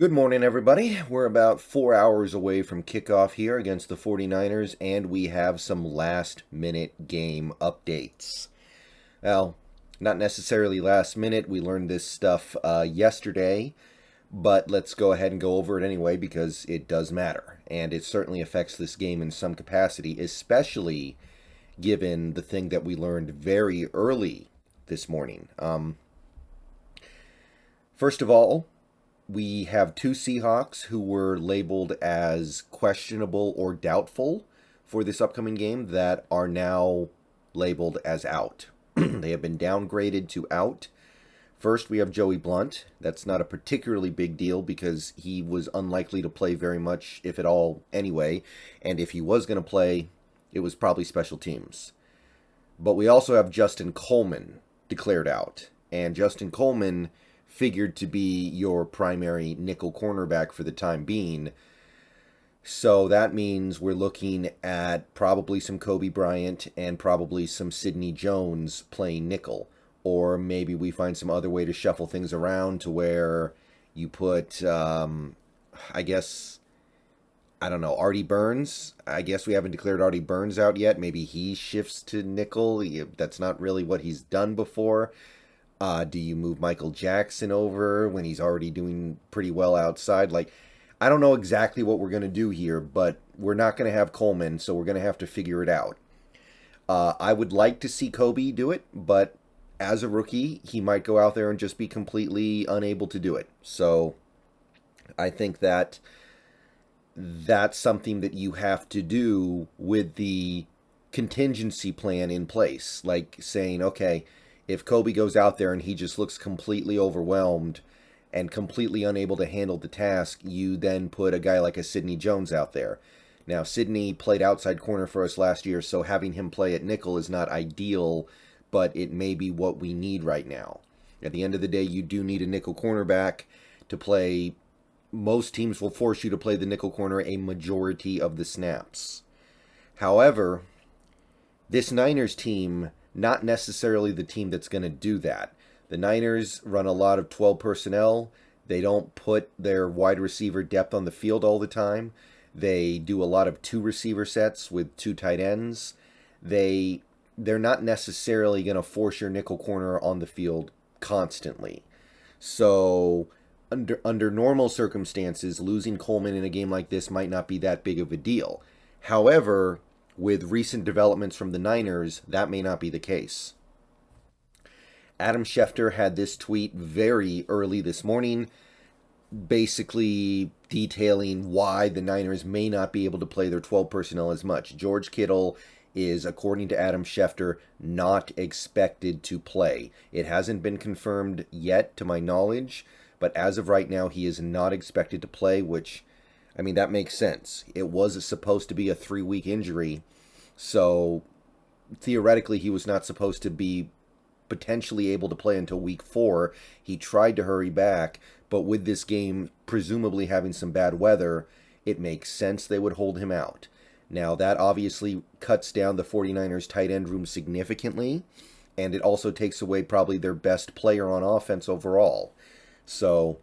Good morning, everybody. We're about 4 hours away from kickoff here against the 49ers, and we have some last minute game updates. Well, not necessarily last minute. We learned this stuff yesterday, but let's go ahead and go over it anyway because it does matter. And it certainly affects this game in some capacity, especially given the thing that we learned very early this morning. First of all, we have two Seahawks who were labeled as questionable or doubtful for this upcoming game that are now labeled as out. They have been downgraded to out. First, we have Joey Blunt. That's not a particularly big deal because he was unlikely to play very much, if at all, anyway. And if he was going to play, it was probably special teams. But we also have Justin Coleman declared out. And Justin Coleman figured to be your primary nickel cornerback for the time being. So that means we're looking at probably some Kobe Bryant and probably some Sidney Jones playing nickel. Or maybe we find some other way to shuffle things around to where you put, I guess, I don't know, Artie Burns. I guess we haven't declared Artie Burns out yet. Maybe he shifts to nickel. That's not really what he's done before. Do you move Michael Jackson over when he's already doing pretty well outside? I don't know exactly what we're going to do here, but we're not going to have Coleman, so we're going to have to figure it out. I would like to see Kobe do it, but as a rookie, he might go out there and just be completely unable to do it. So I think that that's something that you have to do with the contingency plan in place. Like saying, okay, if Kobe goes out there and he just looks completely overwhelmed and completely unable to handle the task, you then put a guy like a Sidney Jones out there. Now, Sidney played outside corner for us last year, so having him play at nickel is not ideal, but it may be what we need right now. At the end of the day, you do need a nickel cornerback to play. Most teams will force you to play the nickel corner a majority of the snaps. However, this Niners team, not necessarily the team that's going to do that. The Niners run a lot of 12 personnel. They don't put their wide receiver depth on the field all the time. They do a lot of two receiver sets with two tight ends. They're not necessarily going to force your nickel corner on the field constantly. So under normal circumstances, losing Coleman in a game like this might not be that big of a deal. However, with recent developments from the Niners, that may not be the case. Adam Schefter had this tweet very early this morning, basically detailing why the Niners may not be able to play their 12 personnel as much. George Kittle is, according to Adam Schefter, not expected to play. It hasn't been confirmed yet, to my knowledge, but as of right now, he is not expected to play, which, I mean, that makes sense. It was supposed to be a 3-week injury, so theoretically he was not supposed to be potentially able to play until week 4. He tried to hurry back, but with this game presumably having some bad weather, it makes sense they would hold him out. Now, that obviously cuts down the 49ers tight end room significantly, and it also takes away probably their best player on offense overall. So,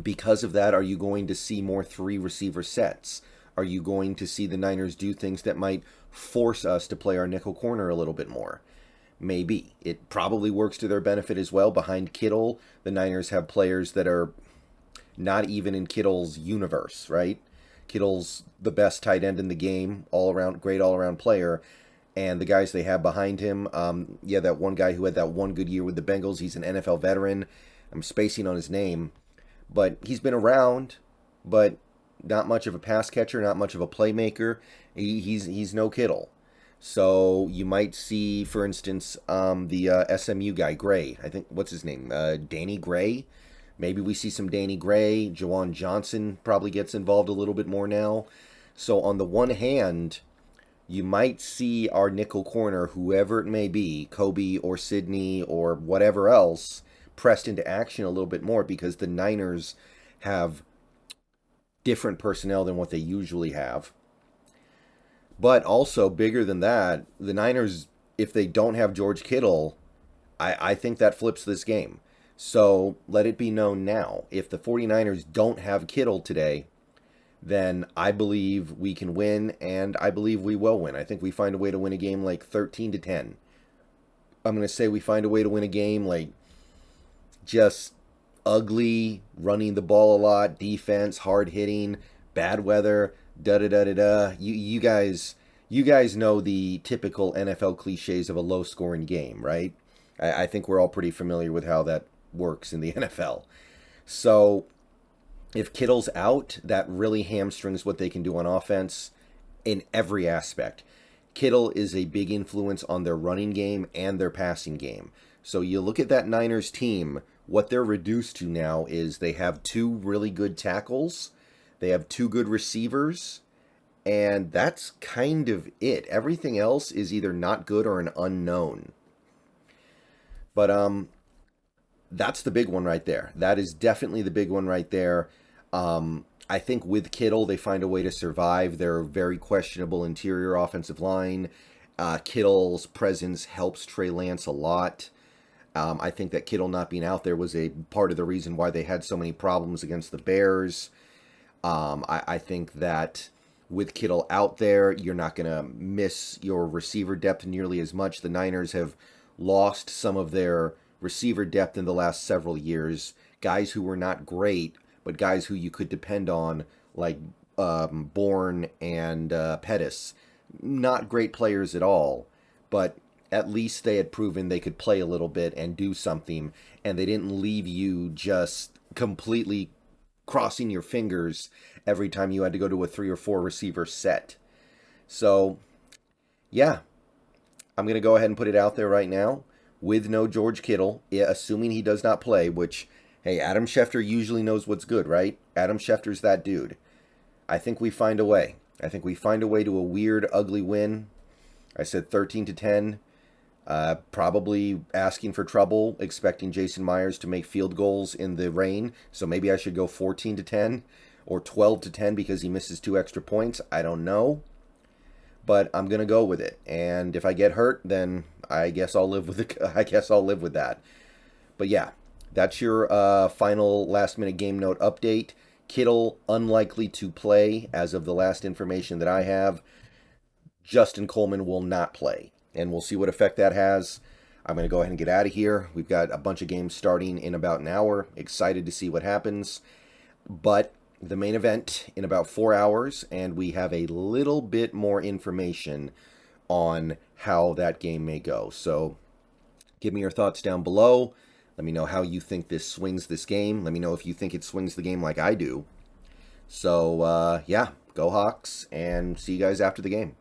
because of that, are you going to see more 3 receiver sets? Are you going to see the Niners do things that might force us to play our nickel corner a little bit more? Maybe. It probably works to their benefit as well. Behind Kittle, the Niners have players that are not even in Kittle's universe, right? Kittle's the best tight end in the game, all around, great all around player. And the guys they have behind him, that one guy who had that one good year with the Bengals, he's an NFL veteran. I'm spacing on his name. But he's been around, but not much of a pass catcher, not much of a playmaker. He's no Kittle. So you might see, for instance, the SMU guy, Gray. I think, what's his name? Danny Gray? Maybe we see some Danny Gray. Jawan Johnson probably gets involved a little bit more now. So on the one hand, you might see our nickel corner, whoever it may be, Kobe or Sidney or whatever else, pressed into action a little bit more because the Niners have different personnel than what they usually have. But also, bigger than that, the Niners, if they don't have George Kittle, I think that flips this game. So let it be known now, if the 49ers don't have Kittle today, then I believe we can win, and I believe we will win. I think we find a way to win a game like 13 to 10. I'm going to say we find a way to win a game like just ugly, running the ball a lot, defense, hard hitting, bad weather, da da da da da. You guys know the typical NFL cliches of a low scoring game, right? I think we're all pretty familiar with how that works in the NFL. So if Kittle's out, that really hamstrings what they can do on offense in every aspect. Kittle is a big influence on their running game and their passing game. So you look at that Niners team, what they're reduced to now is they have two really good tackles, they have two good receivers, and that's kind of it. Everything else is either not good or an unknown. But that's the big one right there. That is definitely the big one right there. I think with Kittle, they find a way to survive their very questionable interior offensive line. Kittle's presence helps Trey Lance a lot. I think that Kittle not being out there was a part of the reason why they had so many problems against the Bears. I think that with Kittle out there, you're not going to miss your receiver depth nearly as much. The Niners have lost some of their receiver depth in the last several years. Guys who were not great, but guys who you could depend on, like Bourne and Pettis. Not great players at all, but at least they had proven they could play a little bit and do something, and they didn't leave you just completely crossing your fingers every time you had to go to a 3 or 4 receiver set. So, yeah, I'm going to go ahead and put it out there right now. With no George Kittle, assuming he does not play, which, hey, Adam Schefter usually knows what's good, right? Adam Schefter's that dude. I think we find a way. I think we find a way to a weird, ugly win. I said 13 to 10. Probably asking for trouble, expecting Jason Myers to make field goals in the rain. So maybe I should go 14 to 10 or 12 to 10 because he misses 2 extra points. I don't know. But I'm going to go with it. And if I get hurt, then I guess I'll live with it. I guess I'll live with that. But yeah, that's your final last-minute game note update. Kittle unlikely to play as of the last information that I have. Justin Coleman will not play, and we'll see what effect that has. I'm going to go ahead and get out of here. We've got a bunch of games starting in about an hour. Excited to see what happens. But the main event in about 4 hours, and we have a little bit more information on how that game may go. So give me your thoughts down below. Let me know how you think this swings this game. Let me know if you think it swings the game like I do. So, yeah, go Hawks, and see you guys after the game.